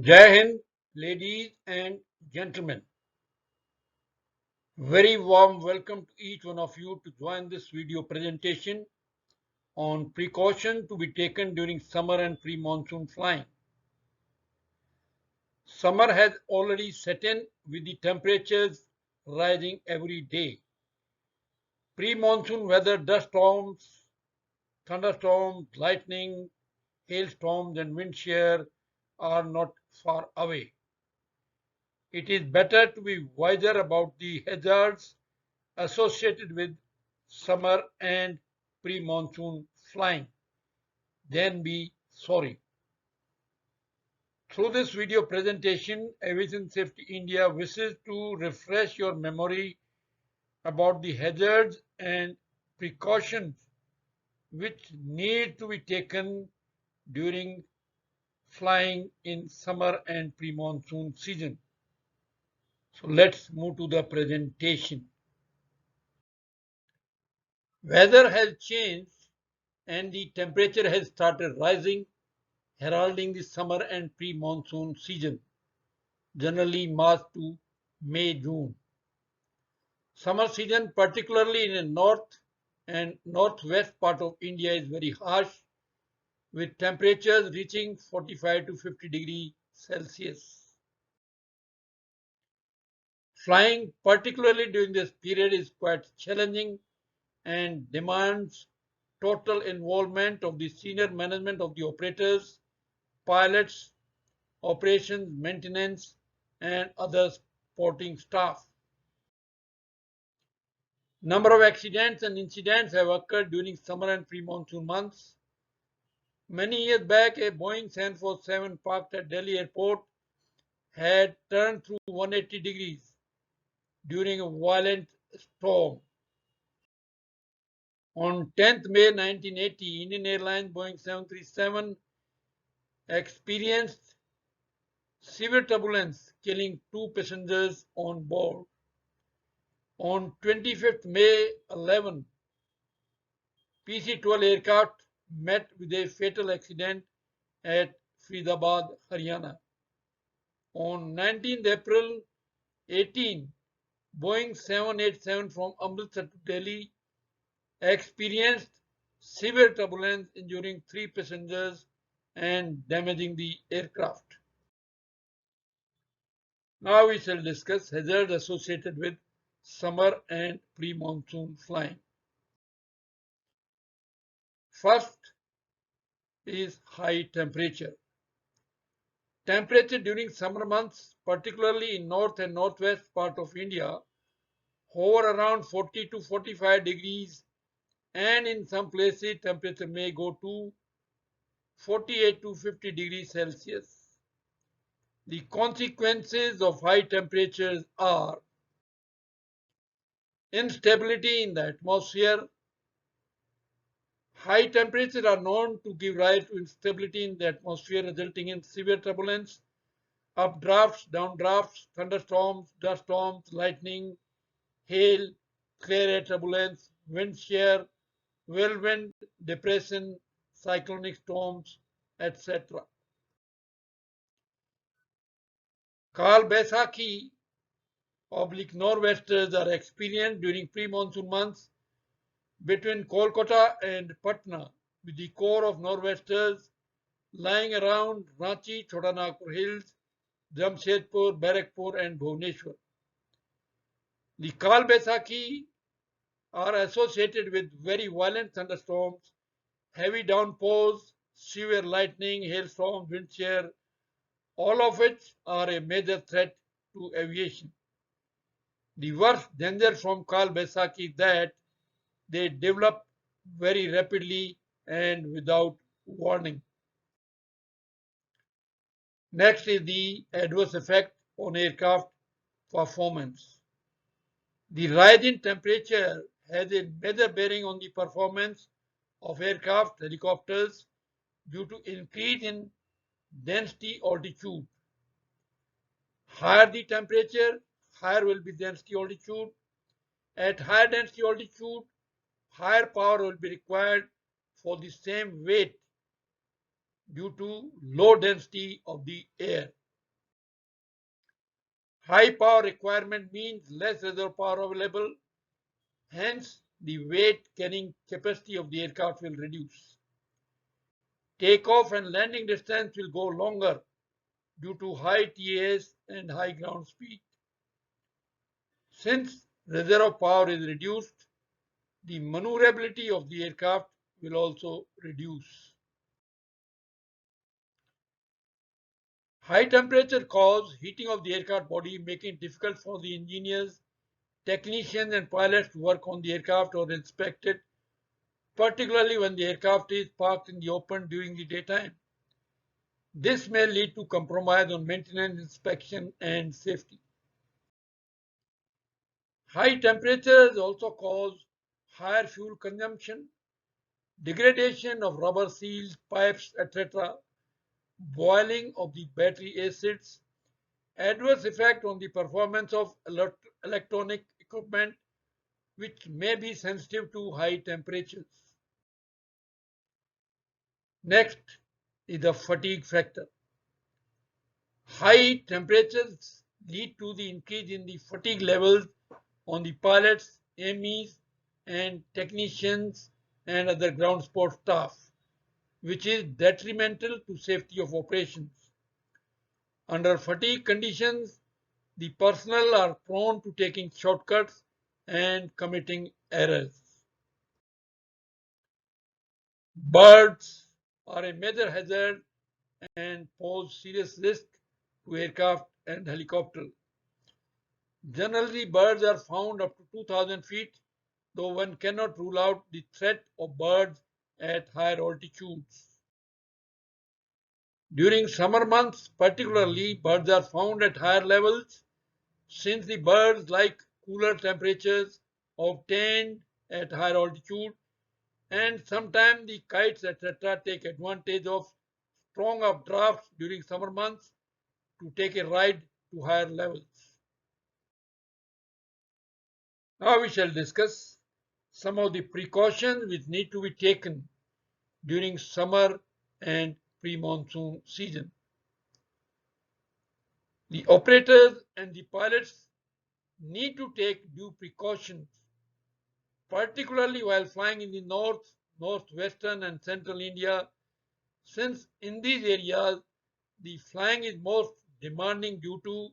Jai Hind, ladies and gentlemen. Very warm welcome to each one of you to join this video presentation on precaution to be taken during summer and pre-monsoon flying. Summer has already set in with the temperatures rising every day. Pre-monsoon weather, dust storms, thunderstorms, lightning, hailstorms and wind shear are not far away. It is better to be wiser about the hazards associated with summer and pre-monsoon flying, then be sorry. Through this video presentation, Aviation Safety India wishes to refresh your memory about the hazards and precautions which need to be taken during flying in summer and pre-monsoon season. So let's move to the presentation. Weather has changed and the temperature has started rising, heralding the summer and pre-monsoon season, generally March to May, June. Summer season, particularly in the north and northwest part of India, is very harsh, with temperatures reaching 45 to 50 degrees Celsius. Flying, particularly during this period, is quite challenging and demands total involvement of the senior management of the operators, pilots, operations, maintenance, and other supporting staff. Number of accidents and incidents have occurred during summer and pre-monsoon months. Many years back, a Boeing 747 parked at Delhi airport had turned through 180 degrees during a violent storm. On 10th May 1980, Indian Airlines Boeing 737 experienced severe turbulence, killing 2 passengers on board. On 25th May 11, PC-12 aircraft met with a fatal accident at Faridabad, Haryana. On 19th April 18, Boeing 787 from Amritsar to Delhi experienced severe turbulence, injuring 3 passengers and damaging the aircraft. Now we shall discuss hazards associated with summer and pre-monsoon flying. First is high temperature. Temperature during summer months, particularly in north and northwest part of India, hover around 40 to 45 degrees, and in some places temperature may go to 48 to 50 degrees Celsius. The consequences of high temperatures are instability in the atmosphere. High temperatures are known to give rise to instability in the atmosphere, resulting in severe turbulence, updrafts, downdrafts, thunderstorms, dust storms, lightning, hail, clear air turbulence, wind shear, whirlwind, depression, cyclonic storms, etc. Kal Baisakhi oblique nor'westers are experienced during pre-monsoon months between Kolkata and Patna, with the core of nor'westers lying around Ranchi, Chhota Nagpur Hills, Jamshedpur, Barrackpore and Bhuvneshwar. The Kal Baisakhi are associated with very violent thunderstorms, heavy downpours, severe lightning, hailstorms, wind shear, all of which are a major threat to aviation. The worst danger from Kal Baisakhi is that they develop very rapidly and without warning. Next is the adverse effect on aircraft performance. The rise in temperature has a major bearing on the performance of aircraft, helicopters, due to increase in density altitude. Higher the temperature, higher will be density altitude. At higher density altitude, higher power will be required for the same weight due to low density of the air. High power requirement means less reserve power available, hence the weight carrying capacity of the aircraft will reduce. Takeoff and landing distance will go longer due to high TAS and high ground speed. Since reserve power is reduced, the maneuverability of the aircraft will also reduce. High temperature cause heating of the aircraft body, making it difficult for the engineers, technicians and pilots to work on the aircraft or inspect it, particularly when the aircraft is parked in the open during the daytime. This may lead to compromise on maintenance, inspection and safety. High temperatures also cause higher fuel consumption, degradation of rubber seals, pipes, etc., boiling of the battery acids, adverse effect on the performance of electronic equipment which may be sensitive to high temperatures. Next is the fatigue factor. High temperatures lead to the increase in the fatigue levels on the pilots, MEs, and technicians and other ground support staff, which is detrimental to safety of operations. Under fatigue conditions, the personnel are prone to taking shortcuts and committing errors. Birds are a major hazard and pose serious risk to aircraft and helicopters. Generally, birds are found up to 2,000 feet, though one cannot rule out the threat of birds at higher altitudes. During summer months, particularly, birds are found at higher levels since the birds like cooler temperatures obtained at higher altitude, and sometimes the kites etc. take advantage of strong updrafts during summer months to take a ride to higher levels. Now we shall discuss some of the precautions which need to be taken during summer and pre-monsoon season. The operators and the pilots need to take due precautions, particularly while flying in the north, northwestern and central India, since in these areas the flying is most demanding due to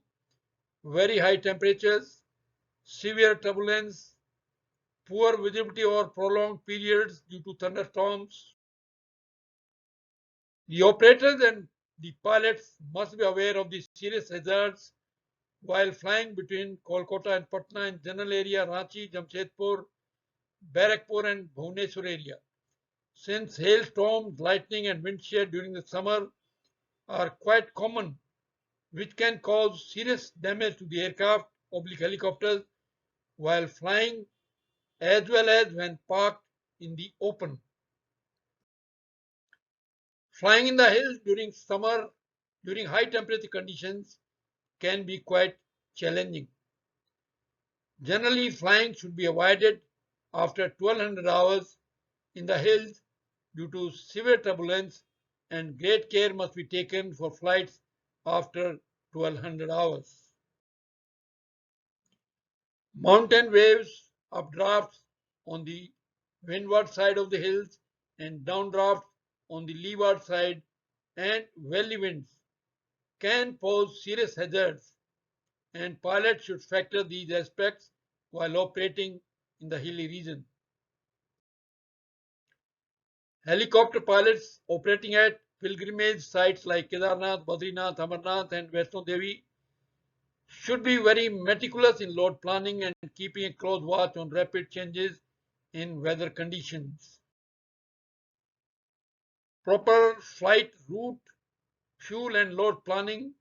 very high temperatures, severe turbulence, poor visibility over prolonged periods due to thunderstorms. The operators and the pilots must be aware of the serious hazards while flying between Kolkata and Patna in general area, Ranchi, Jamshedpur, Barrackpore and Bhuvneshwar area. Since hailstorms, lightning and wind shear during the summer are quite common, which can cause serious damage to the aircraft oblique helicopters while flying as well as when parked in the open. Flying in the hills during summer, during high temperature conditions, can be quite challenging. Generally, flying should be avoided after 1200 hours in the hills due to severe turbulence, and great care must be taken for flights after 1200 hours. Mountain waves, updrafts on the windward side of the hills and downdrafts on the leeward side, and valley winds can pose serious hazards, and pilots should factor these aspects while operating in the hilly region. Helicopter pilots operating at pilgrimage sites like Kedarnath, Badrinath, Amarnath, and Vaishno Devi should be very meticulous in load planning and keeping a close watch on rapid changes in weather conditions. Proper flight route, fuel and load planning,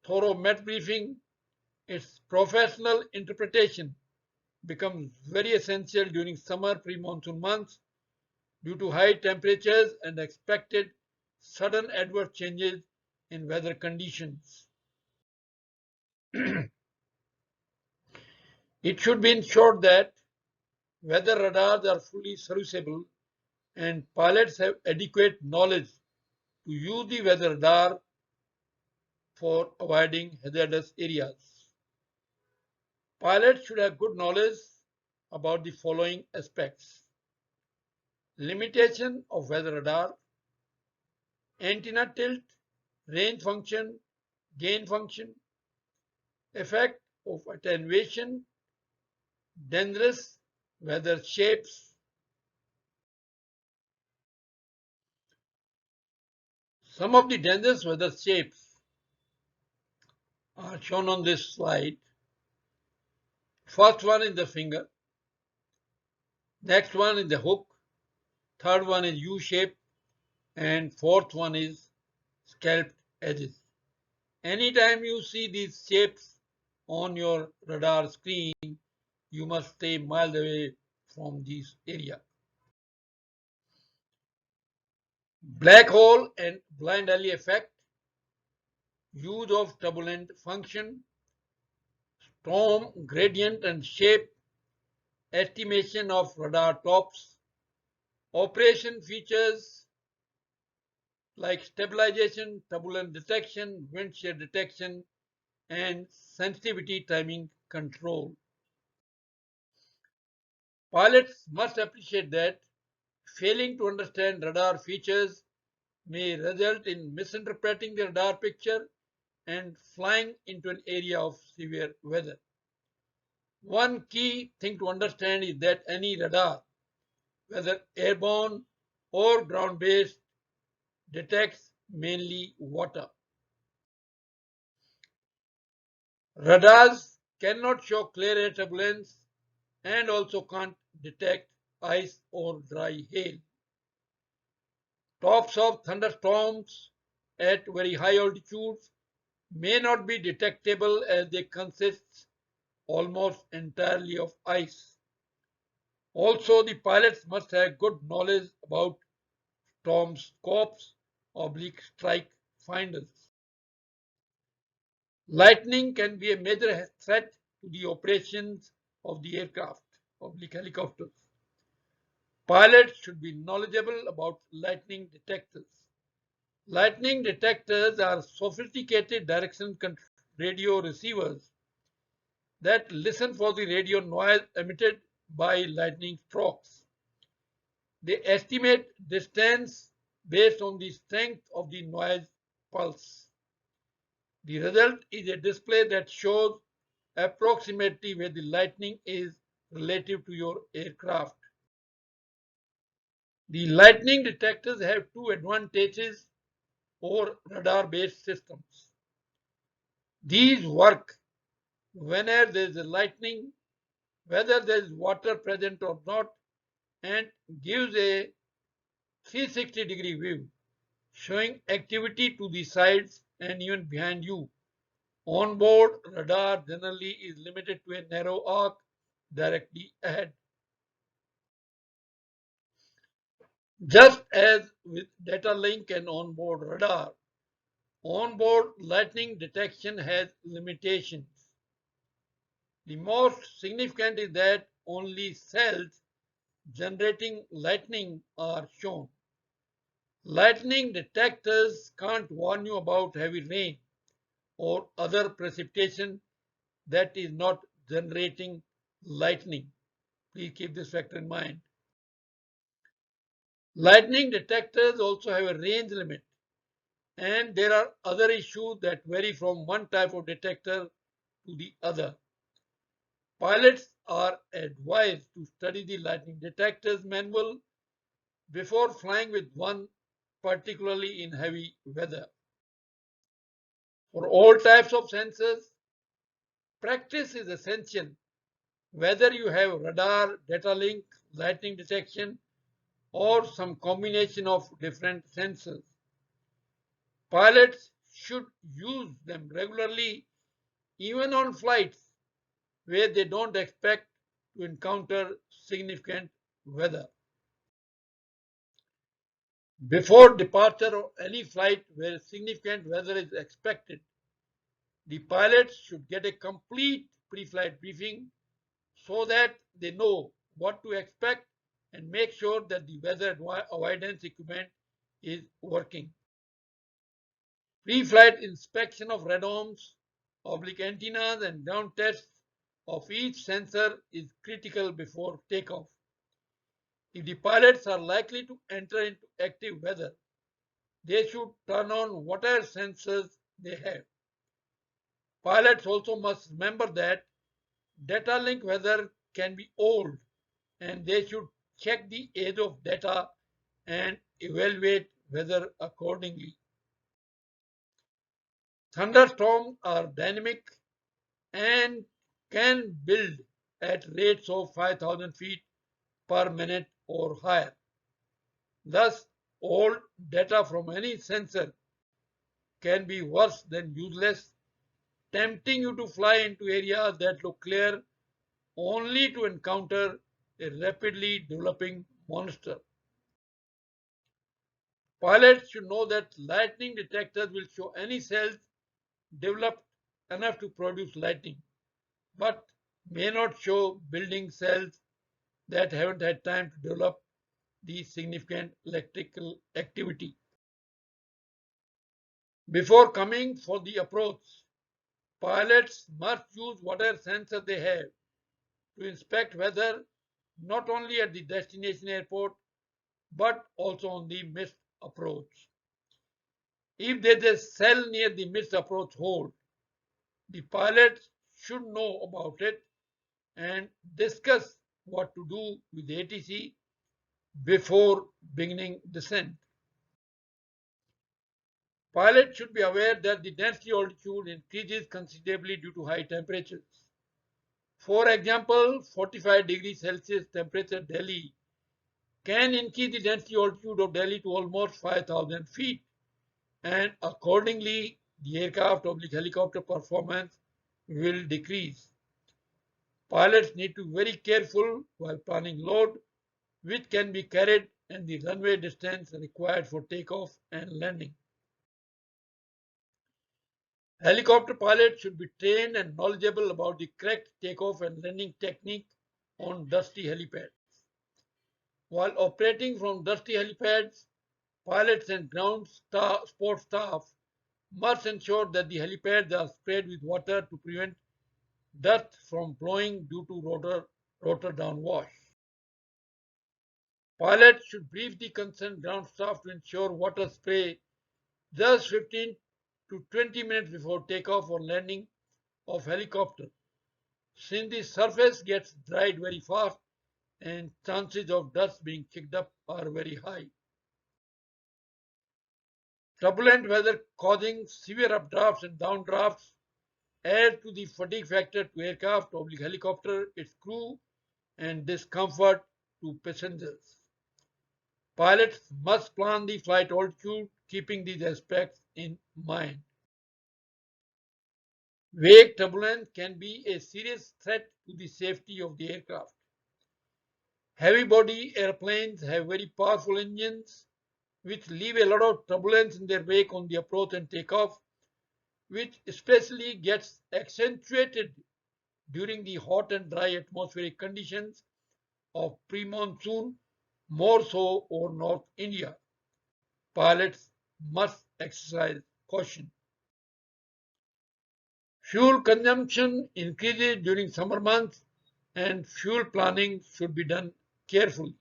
thorough met briefing, its professional interpretation becomes very essential during summer pre-monsoon months due to high temperatures and expected sudden adverse changes in weather conditions. It should be ensured that weather radars are fully serviceable and pilots have adequate knowledge to use the weather radar for avoiding hazardous areas. Pilots should have good knowledge about the following aspects: limitation of weather radar, antenna tilt, range function, gain function, effect of attenuation, dangerous weather shapes. Some of the dangerous weather shapes are shown on this slide. First one is the finger, next one is the hook, third one is U shape, and fourth one is scalloped edges. Anytime you see these shapes on your radar screen, you must stay miles away from this area. Black hole and blind alley effect, use of turbulent function, storm gradient and shape, estimation of radar tops, operation features like stabilization, turbulence detection, wind shear detection, and sensitivity timing control. Pilots must appreciate that failing to understand radar features may result in misinterpreting the radar picture and flying into an area of severe weather. One key thing to understand is that any radar, whether airborne or ground-based, detects mainly water. Radars cannot show clear air turbulence and also can't detect ice or dry hail. Tops of thunderstorms at very high altitudes may not be detectable as they consist almost entirely of ice. Also, the pilots must have good knowledge about storm scopes, oblique strike finders. Lightning can be a major threat to the operations of the aircraft, oblique helicopters. Pilots should be knowledgeable about lightning detectors. Lightning detectors are sophisticated direction radio receivers that listen for the radio noise emitted by lightning strokes. They estimate distance based on the strength of the noise pulse. The result is a display that shows approximately where the lightning is relative to your aircraft. The lightning detectors have two advantages over radar-based systems. These work whenever there is a lightning, whether there is water present or not, and gives a 360-degree view, showing activity to the sides and even behind you. On-board radar generally is limited to a narrow arc directly ahead. Just as with data link and on-board radar, on-board lightning detection has limitations. The most significant is that only cells generating lightning are shown. Lightning detectors can't warn you about heavy rain or other precipitation that is not generating lightning. Please keep this factor in mind. Lightning detectors also have a range limit, and there are other issues that vary from one type of detector to the other. Pilots are advised to study the lightning detector's manual before flying with one, particularly in heavy weather. For all types of sensors, practice is essential, whether you have radar, data link, lightning detection, or some combination of different sensors. Pilots should use them regularly, even on flights where they don't expect to encounter significant weather. Before departure of any flight where significant weather is expected, the pilots should get a complete pre-flight briefing so that they know what to expect and make sure that the weather avoidance equipment is working. Pre-flight inspection of radomes, oblique antennas, and ground tests of each sensor is critical before takeoff. If the pilots are likely to enter into active weather, they should turn on whatever sensors they have. Pilots also must remember that data link weather can be old and they should check the age of data and evaluate weather accordingly. Thunderstorms are dynamic and can build at rates of 5,000 feet per minute or higher. Thus, old data from any sensor can be worse than useless, tempting you to fly into areas that look clear only to encounter a rapidly developing monster. Pilots should know that lightning detectors will show any cells developed enough to produce lightning, but may not show building cells that haven't had time to develop the significant electrical activity. Before coming for the approach, pilots must use whatever sensor they have to inspect weather not only at the destination airport but also on the missed approach. If there is a cell near the missed approach hold, the pilots should know about it and discuss what to do with the ATC before beginning descent. Pilots should be aware that the density altitude increases considerably due to high temperatures. For example, 45 degrees Celsius temperature Delhi can increase the density altitude of Delhi to almost 5,000 feet, and accordingly the aircraft or helicopter performance will decrease. Pilots need to be very careful while planning load which can be carried and the runway distance required for takeoff and landing. Helicopter pilots should be trained and knowledgeable about the correct takeoff and landing technique on dusty helipads. While operating from dusty helipads, pilots and ground support staff must ensure that the helipads are sprayed with water to prevent dust from blowing due to rotor downwash. Pilots should brief the concerned ground staff to ensure water spray just 15 to 20 minutes before takeoff or landing of helicopter, since the surface gets dried very fast and chances of dust being kicked up are very high. Turbulent weather causing severe updrafts and downdrafts add to the fatigue factor to aircraft or helicopter, its crew, and discomfort to passengers. Pilots must plan the flight altitude, keeping these aspects in mind. Wake turbulence can be a serious threat to the safety of the aircraft. Heavy body airplanes have very powerful engines which leave a lot of turbulence in their wake on the approach and takeoff, which especially gets accentuated during the hot and dry atmospheric conditions of pre-monsoon, more so over North India. Pilots must exercise caution. Fuel consumption increases during summer months and fuel planning should be done carefully.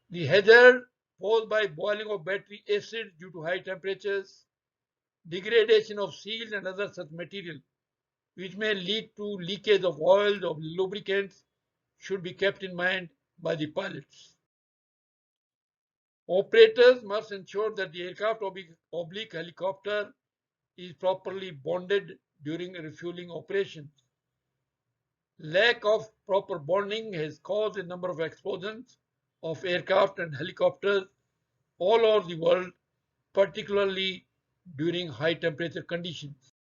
The hazard posed by boiling of battery acid due to high temperatures, degradation of seals and other such material which may lead to leakage of oils or lubricants should be kept in mind by the pilots. Operators must ensure that the aircraft oblique helicopter is properly bonded during refueling operations. Lack of proper bonding has caused a number of explosions of aircraft and helicopters all over the world, particularly during high temperature conditions.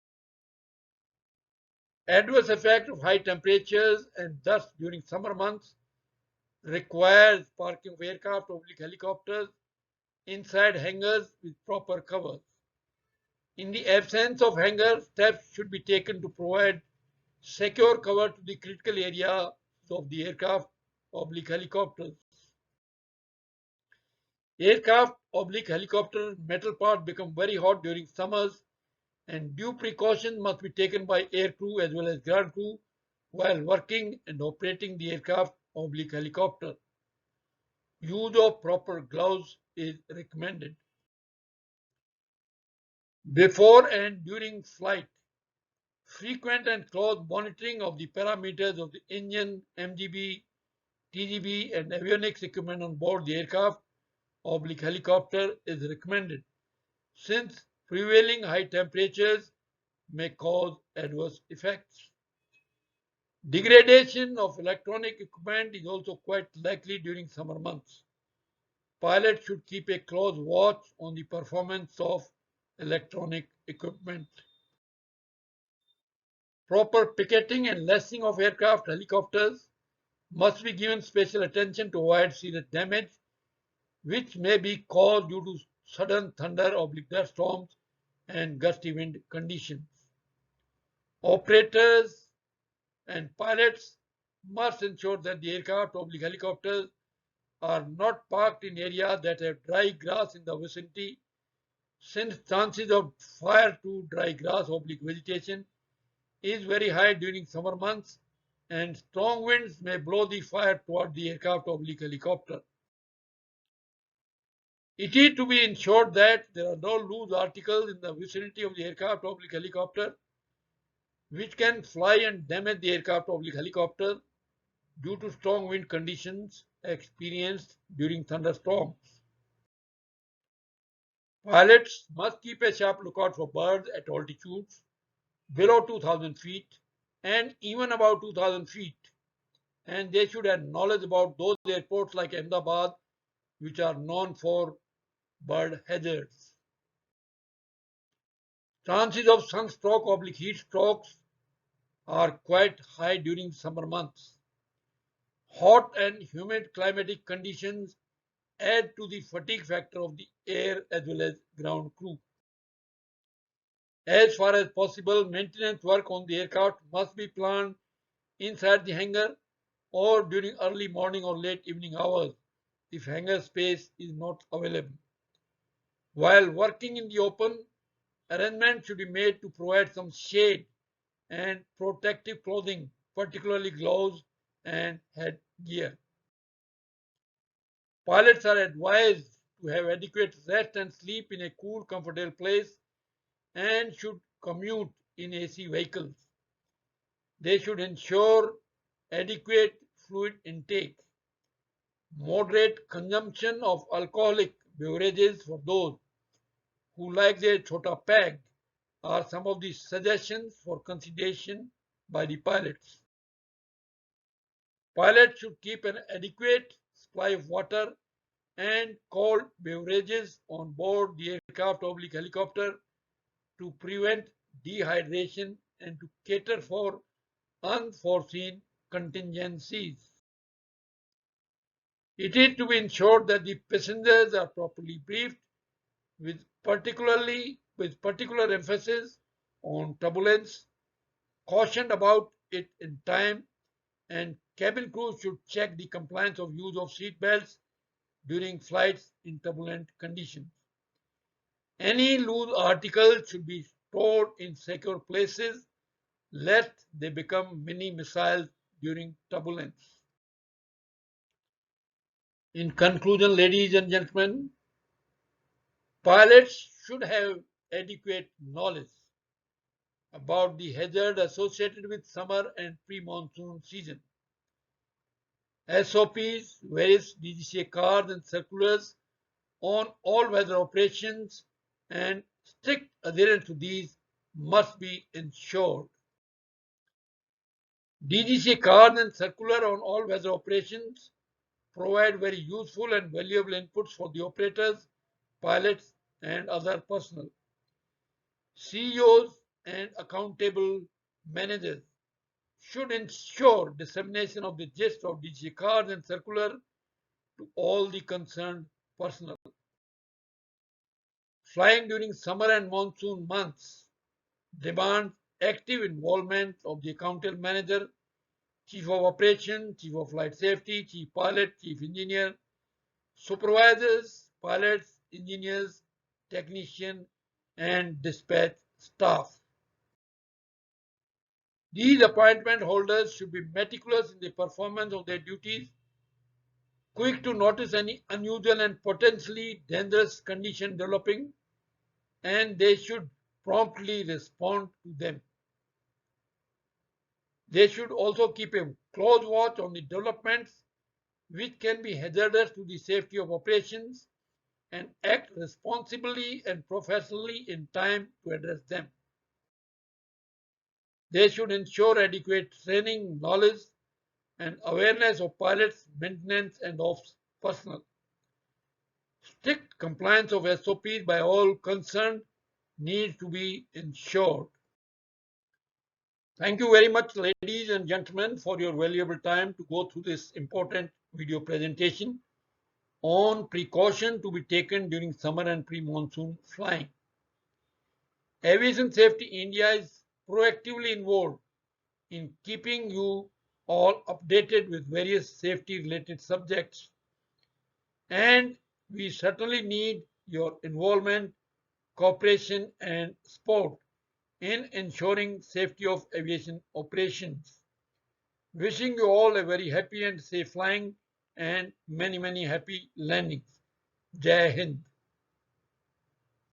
Adverse effect of high temperatures and dust during summer months requires parking of aircraft or helicopters inside hangars with proper covers. In the absence of hangars, steps should be taken to provide secure cover to the critical areas of the aircraft oblique helicopters. Aircraft oblique helicopter metal parts become very hot during summers and due precautions must be taken by air crew as well as ground crew while working and operating the aircraft oblique helicopter. Use of proper gloves is recommended. Before and during flight, frequent and close monitoring of the parameters of the engine, MGB, TGB, and avionics equipment on board the aircraft oblique helicopter is recommended, since prevailing high temperatures may cause adverse effects. Degradation of electronic equipment is also quite likely during summer months. Pilots should keep a close watch on the performance of electronic equipment. Proper picketing and lacing of aircraft helicopters must be given special attention to avoid serious damage, which may be caused due to sudden thunder oblique dust storms and gusty wind conditions. Operators and pilots must ensure that the aircraft oblique helicopters are not parked in areas that have dry grass in the vicinity, since chances of fire to dry grass oblique vegetation is very high during summer months, and strong winds may blow the fire toward the aircraft oblique helicopter. It is to be ensured that there are no loose articles in the vicinity of the aircraft oblique helicopter which can fly and damage the aircraft oblique helicopter due to strong wind conditions experienced during thunderstorms. Pilots must keep a sharp lookout for birds at altitudes below 2000 feet and even above 2000 feet, and they should have knowledge about those airports like Ahmedabad which are known for bird hazards. Chances of sunstroke oblique heat strokes are quite high during summer months. Hot and humid climatic conditions add to the fatigue factor of the air as well as ground crew. As far as possible, maintenance work on the aircraft must be planned inside the hangar or during early morning or late evening hours if hangar space is not available. While working in the open, arrangements should be made to provide some shade and protective clothing, particularly gloves and headgear. Pilots are advised to have adequate rest and sleep in a cool, comfortable place and should commute in AC vehicles. They should ensure adequate fluid intake. Moderate consumption of alcoholic beverages for those who like their chota peg are some of the suggestions for consideration by the pilots. Pilots should keep an adequate supply of water and cold beverages on board the aircraft oblique helicopter to prevent dehydration and to cater for unforeseen contingencies. It is to be ensured that the passengers are properly briefed with particular emphasis on turbulence, cautioned about it in time, and cabin crew should check the compliance of use of seat belts during flights in turbulent conditions. Any loose articles should be stored in secure places lest they become mini missiles during turbulence. In conclusion, ladies and gentlemen, pilots should have adequate knowledge about the hazard associated with summer and pre-monsoon season. SOPs, various DGCA cards and circulars on all weather operations and strict adherence to these must be ensured. DGCA cards and circular on all weather operations provide very useful and valuable inputs for the operators, pilots, and other personnel. CEOs and accountable managers should ensure dissemination of the gist of DGCA cards and circular to all the concerned personnel. Flying during summer and monsoon months demands active involvement of the accountable manager, chief of operation, chief of flight safety, chief pilot, chief engineer, supervisors, pilots, engineers, technician, and dispatch staff. These appointment holders should be meticulous in the performance of their duties, quick to notice any unusual and potentially dangerous condition developing, and they should promptly respond to them. They should also keep a close watch on the developments which can be hazardous to the safety of operations and act responsibly and professionally in time to address them. They should ensure adequate training, knowledge, and awareness of pilots, maintenance, and ops personnel. Strict compliance of SOPs by all concerned needs to be ensured. Thank you very much, ladies and gentlemen, for your valuable time to go through this important video presentation on precaution to be taken during summer and pre-monsoon flying. Aviation Safety India is proactively involved in keeping you all updated with various safety related subjects, and we certainly need your involvement, cooperation and support in ensuring safety of aviation operations. Wishing you all a very happy and safe flying and many happy landings. Jai Hind.